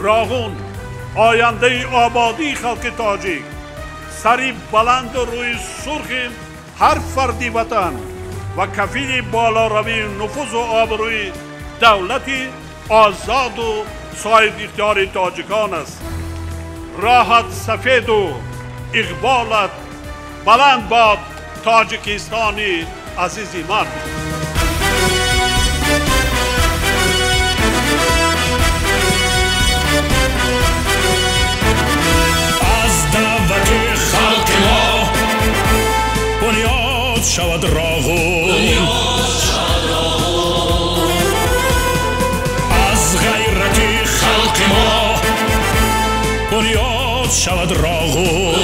راغون آینده آبادی خلق تاجیک، سری بلند و روی سرخ هر فردی وطن و کفیل بالا روی نفوذ و آبروی دولتی آزاد و صاحب اختیار تاجیکان است. راحت سفید و اقبالت بلند باد تاجیکستانی عزیزی من. از دعوت خلق ما بنیاد شود راغون، از غیرت خلق ما بنیاد شود راغون.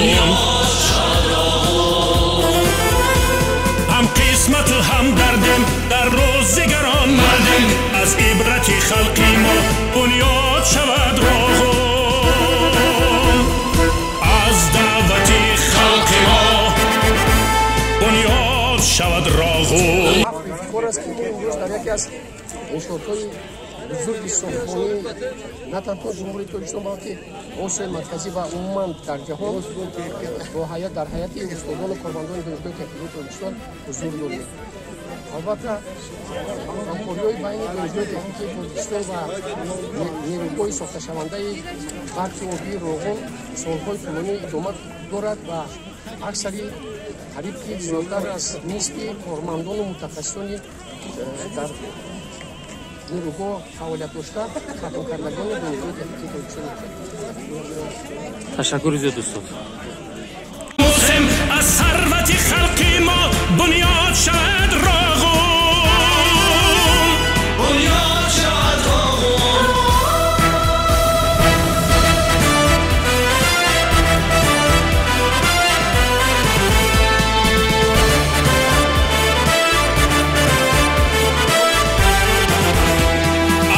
هم قسمت و هم دردم در روزگاران مردم، از عبرت خلقی ما بنیاد شود راغون. از دعوت خلق ما بنیاد شود راغون. بزرگ سومانی نه تنها جمهوری ترکستان بلکه اوسه مرکزی و عموما در جهان در حیات استادان و قرباندان دانشگاه تکنولوژی ترکستان حضور داریم. البته همکاری‌های بین دانشگاه تکنولوژی ترکستان و نیروهای ساخته شونده برق آبی راغون سال‌های طولانی ادامه دارد و اکثری قریب که زیادتر از نصف کارمندان و متخصصان در نیروها فعالیت داشته ختم کردگان دانشگاه تکنولوژی ترکستان. تشکر زیاد استاد. از ثروت خلقی ما بنیاد شود راغون، بنیاد شود راغون.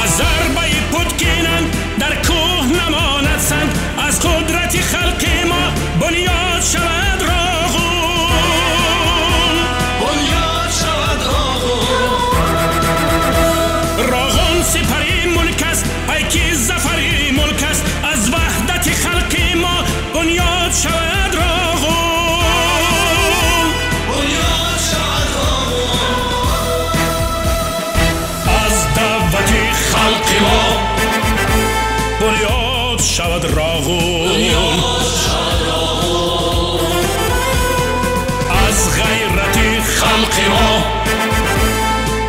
از ضربه پتکینن در کوه نماند سنگ، از قدرت خلقی ما بنیاد شود راغون، بنیاد شود راغون. راغون سپری ملک است، پیک ظفری ملک است، از وحدت خلقی ما بنیاد شود راغون، بنیاد شود راغون. از دعوت خلقی ما بنیاد شود راغون، از غیرت خلق ما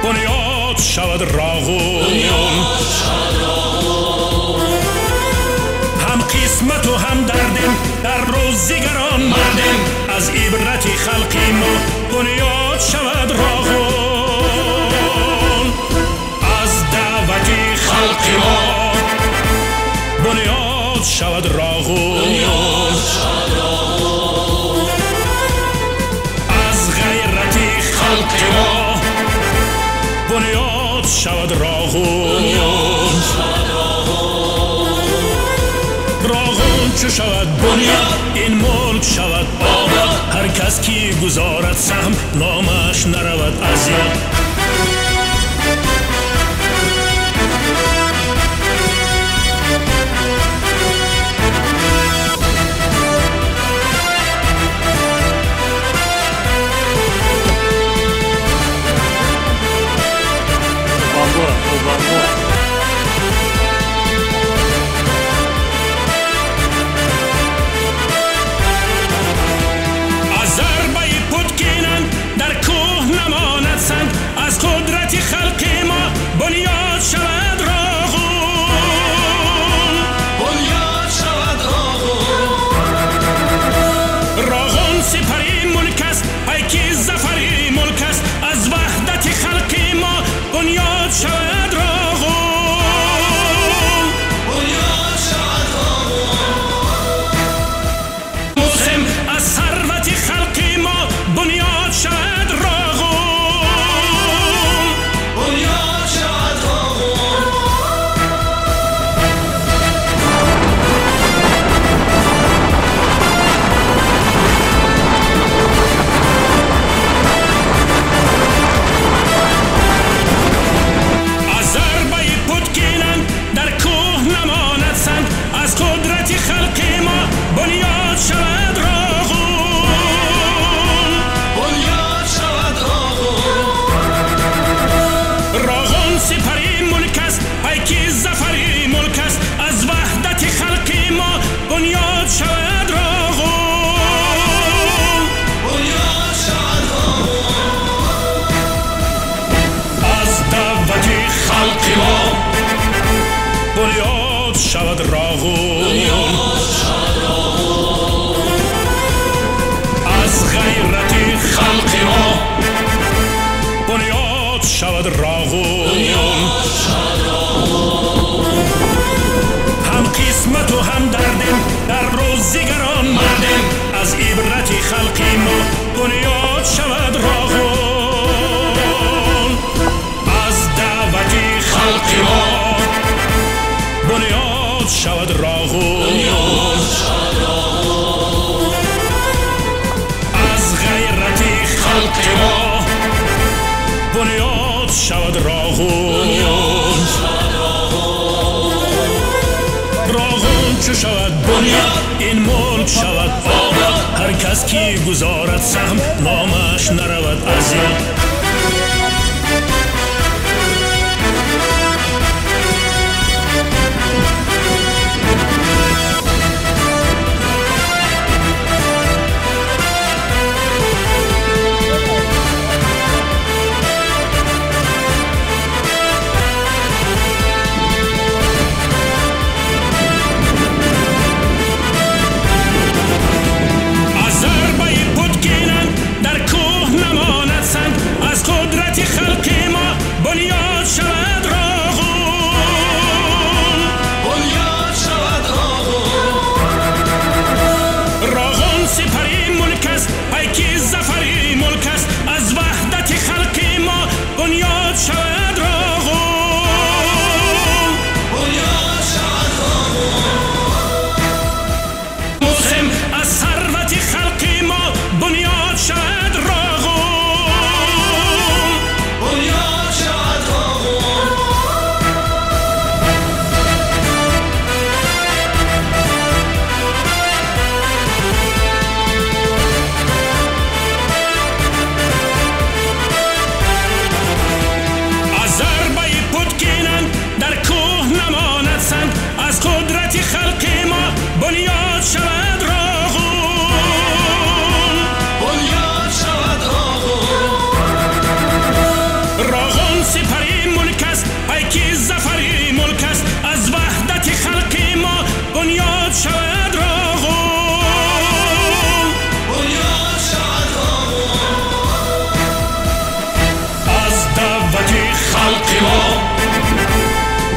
بنیاد شود راغون. هم قسمت و هم دردم در روزگاران مردم، از عبرت خلقی ما بنیاد شود راغون. از دعوت خلق ما بنیاد شود راغون، از غیرت خلق ما بنیاد شود راغون. راغون چو شود بنیاد این ملک شود آباد، هر کس کی گذارد سهم نامش نرود از یاد. از ضربه پتکینن در کوه نماند سنگ، از قدرت خلق ما بنیاد شود راغون، بنیاد شود راغون. راغون سپری ملک است، پیک ظفری ملک است، از وحدت خلق ما بنیاد شود راغون، بنیاد شود راغون. مسلم از ثروت خلق ما بنیاد شود راغون، بنیاد شود راغون. شود راغون راغون چو شود بنیاد این ملک شود آباد هر کس کی گذارد سهم نامش نرود از یاد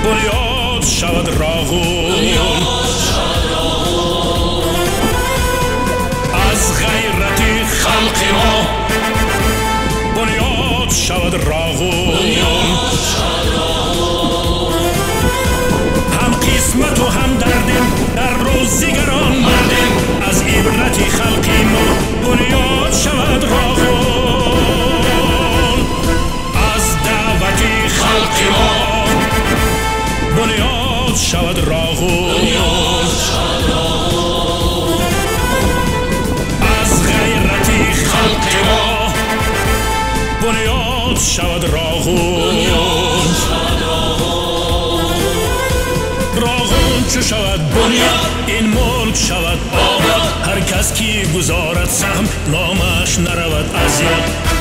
بنیاد شود راغون از غیرت خلق ما بنیاد شود راغون هم قسمت و هم دردیم در روزگاران مردیم از عبرت خلق ما بنیاد شود راغون از دعوت خلق ما بنیاد شود راغون از غیرت خلق ما بنیاد شود راغون راغون چو شود بنیاد این ملک شود آباد هر کس کی گذارد سهم نامش نرود از یاد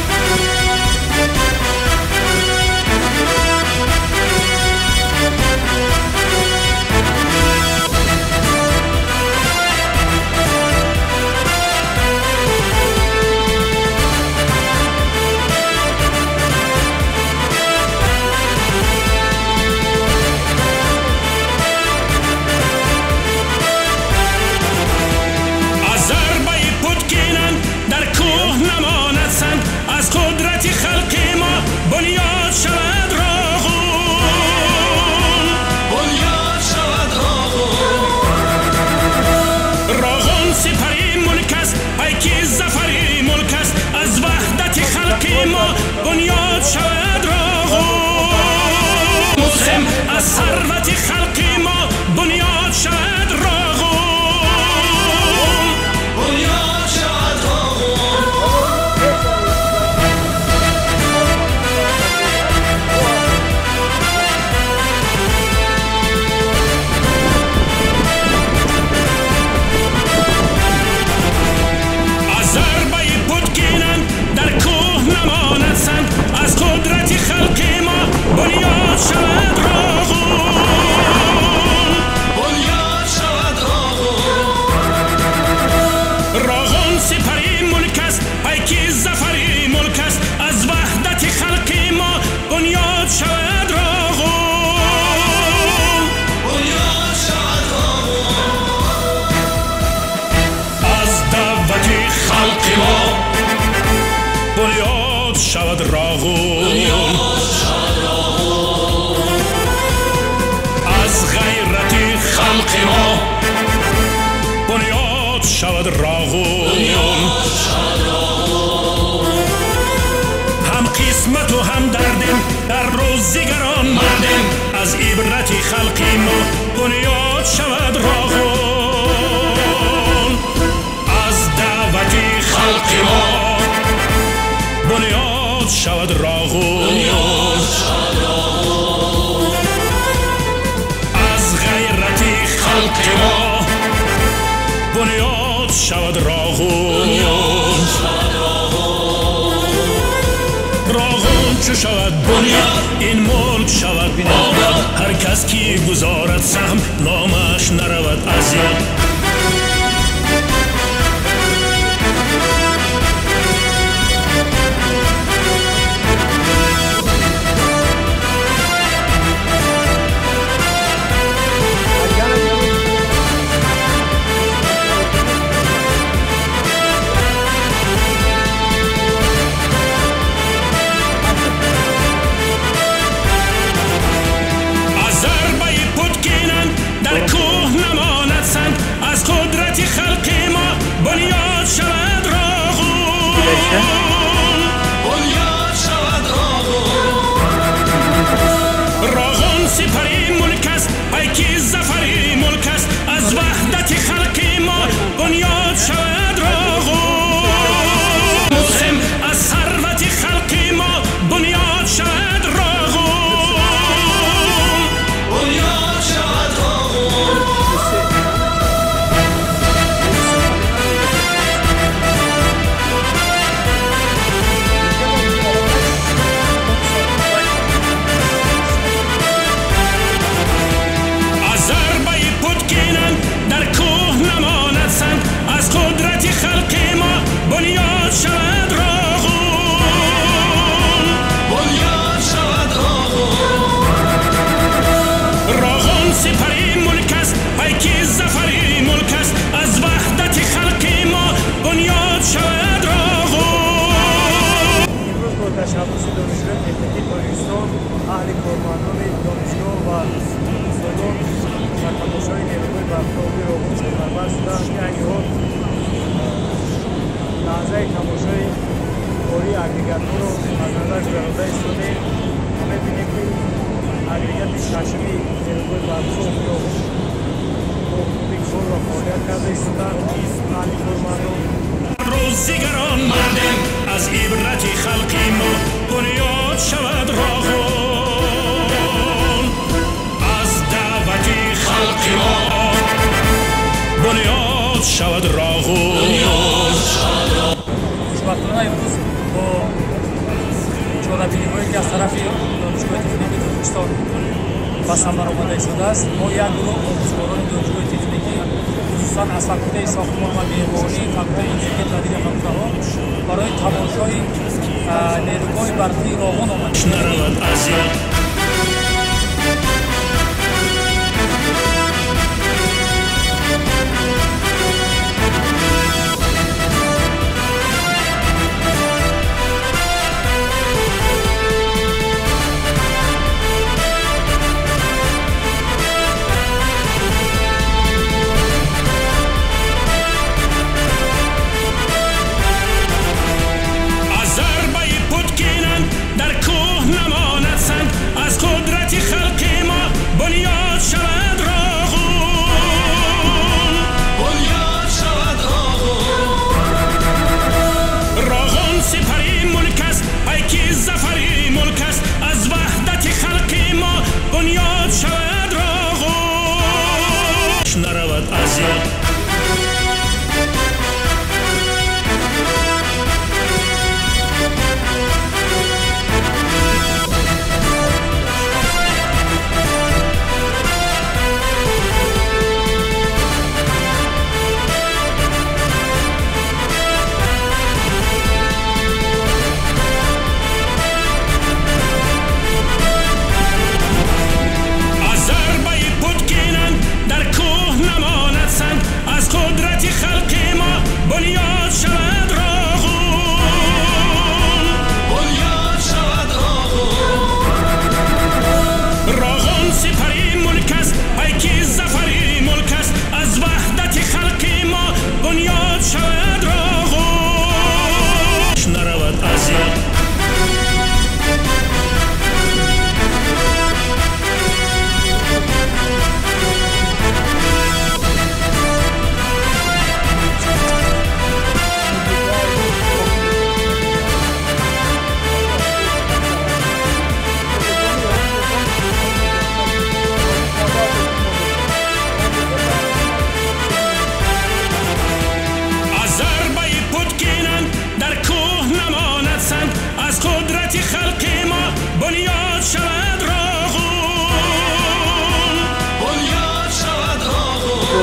بنیاد شود راغون مسلم از ثروت خلق ما بنیاد شود راغون بنیاد شود از ضربه پتگینن در کوه نماند سنگ از قدرت خلق ما بنیاد شود راغون بنیاد شود راغون سپری ملک است پیکی زفری ملک است از وحدت خلق ما بنیاد شود راغون بنیاد شود از دعوت خلق ما بنیاد شود راغون از غیرت خلق ما بنیاد شود راغون هم قسمت و هم دردیم در روزگاران مردم از عبرت خلقی ما بنیاد شود راغون از دعوت خلقی ما بنیاد شود راغون از غیرت خلقی ما بنیاد شود راغون راغون چو شود بنیاد این ملک شود آباد هر کس کی گذارد سهم نامش نرود از یاد از قدرت خلقی ما بنیاد شود راغون بنیاد شود راغون سپری ملک است پیکی زفری ملک است از وحدت خلقی ما بنیاد شود راغون مهم از ثروت خلقی ما بنیاد شود راغون بنیاد شود راغون از قدرت خلقی ما بنیاد شود راغون بنیاد شود راغون سپری ملک است پیکی زفری ملک است از وحدت خلقی ما بنیاد شود راغون امروز با تشبث دانشگاه تکنیکی پاکستان اهل کارمندان دانشگاه و استادان و تماشای نیروهای برقی راغون سفربر شدند که انگار لحظه تماشای کاری اگریگاتور رو از نظر گرفته ایستادیم و می‌بینیم که اگریگات ششمی نیروهای برقی راغون با خوبی کار و فعالیت کرده ایستادند اهل کارمندان روزگاران مردم از عبرت خلقی ما بنیاد شود راغون از دعوت خلقی ما بنیاد شود راغون خوشبختانه امروز با جالبینی‌هایی که از طرف دانشگاه تکنیکی ترکستان به ثمر آمده شده است ما یک گروه آموزگاران دانشگاه تکنیکی خصوصا از فاکولته ساختمان و معماری فاکولته انجینری و دیگر فاکولته‌ها برای تماشای نیروهای برقی راغون آمدیم.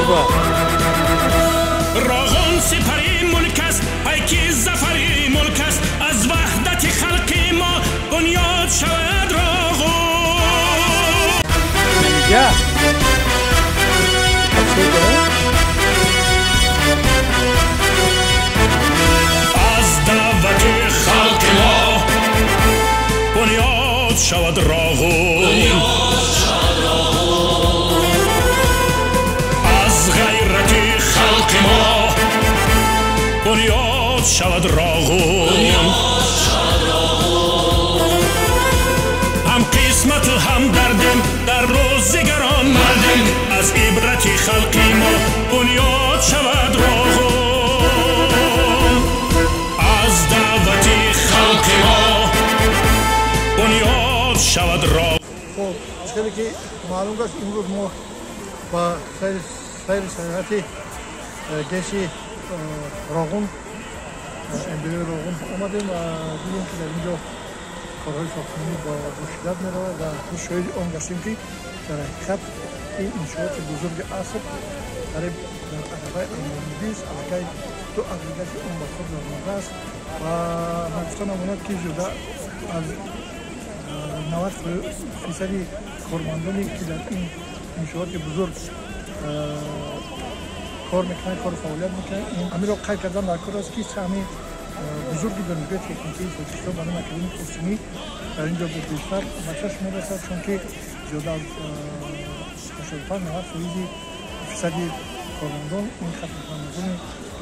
با راغون سپری ملک است، پیکی زفری ملک است، از وحدت خلق ما بنیاد شود راغون. نمیگه از دعوت خلق ما بنیاد شود راغون. از غیرت خلق ما بنیاد شود راغون. هم قسمت و هم دردم در روزگاران مردم، از عبرت خلق ما بنیاد شود راغون. از دعوت خلق ما بنیاد شود راغون. خب خیلی که معلوم است امروز ما با سیر سیاحتی گشی راغون امبلی راغون آمدیم و دیدیم که در اینجا کارهای ساختمانی با شدت می‌رود و شاهد آن گشتیم که در حقیقت این انشاءات بزرگ اصل قریب در علاقه امروزی است. علاقه دو اقلیت اون با خود نموده است و من گفتم امانت که جدا از 90% کارمندانی که در این انشاءات بزرگ کار میکنن، کار فعالیت میکنن، همین را قید کردن در کار است که همین بزرگی در نگاه تکنیکی سازشگاه برای مکانین خصوصی در اینجا به بیشتر بچهش میرسد، چون که زیاده از 85-90% کارمندان این خط کارمندان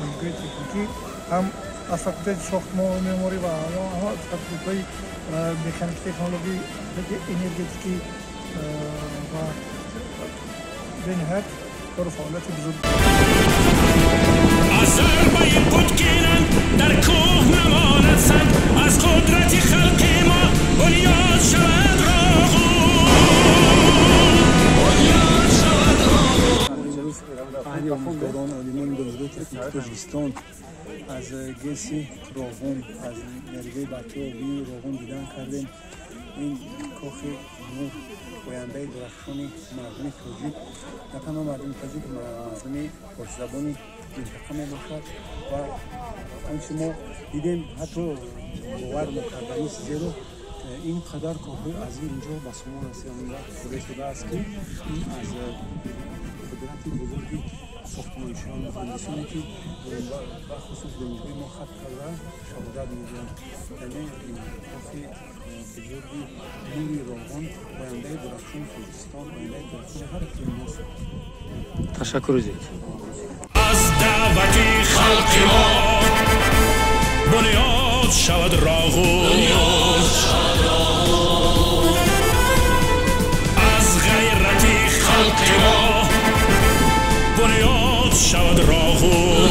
نگاه تکنیکی هم از فاکولته ساختمان معماری و هم از فاکولته مکانیک تکنولوژی انرژتیکی و به نهایت کار فعالیت بزرگ. از ضربه پتگیران در کوه نماند سنگ، از قدرت خلق ما بنیاد شود راغون. بنیاد شود راغون. اهلی آموزگاران عالیمان دانشگاه تکنیک تاجیکستان از گسی راغون، از نیروی بچه آبی راغون دیدن کردیم. این کاخ نور پاینده درخشان مردم تاجیک، نه تنها مردم تاجیک، مردم فارسی زبان منطقه می باشد و آنچه ما دیدیم حتی باور نکردنی است، زیرا اینقدر کاخهای عظیم اینجا به شما رسیده شده است که این از قدرت بزرگی ساختمانشان و مهندسانی که بخصوص دانشگاه ما خط کرده شهادت می‌دهند. یعنی این کاخ بزرگی نوری راغون پاینده درخشان خوزستان، پاینده درخشان هر اقلیم است. تشکر زید. از دعوت خلق ما بنیاد شود راغون. از غیرت خلق ما بنیاد شود راغون.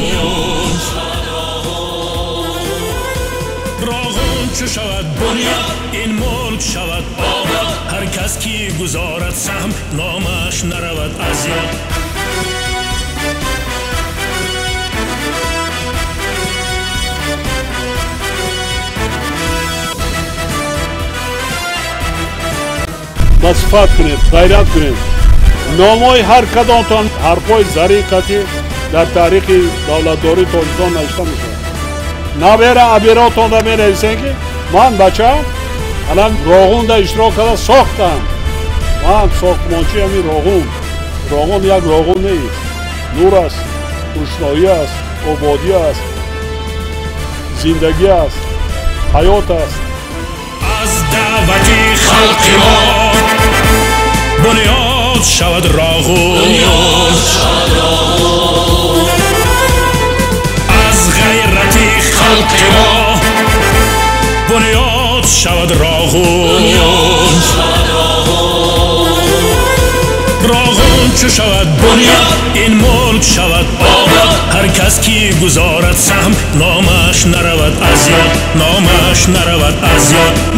راغون چو شود بنیاد این ملک شود آباد، هر کس کی گذارد سهم نامش نرود از یاد. صفت کنید، غیرت کنید. نامای هر کدامتان حرفای زریقتی در تاریخ دولتداری تاجیکستان نوشته میشه. نبره ابیراتون را می‌نویسن که من بچه الان راغون در اشتراک کرده ساختم. من ساختمانچی همین راغون یک راغون نیست، نور است، روشنایی است، آبادی است، زندگی است، حیات است. از دعوت خلق ما بنیاد شود راغون. از غیرت خلق ما بنیاد شود راغون. راغون چو شود بنیاد این ملک شود آباد، هر کس کی گذارد سهم نامش نرود از یاد، نامش نرود از یاد.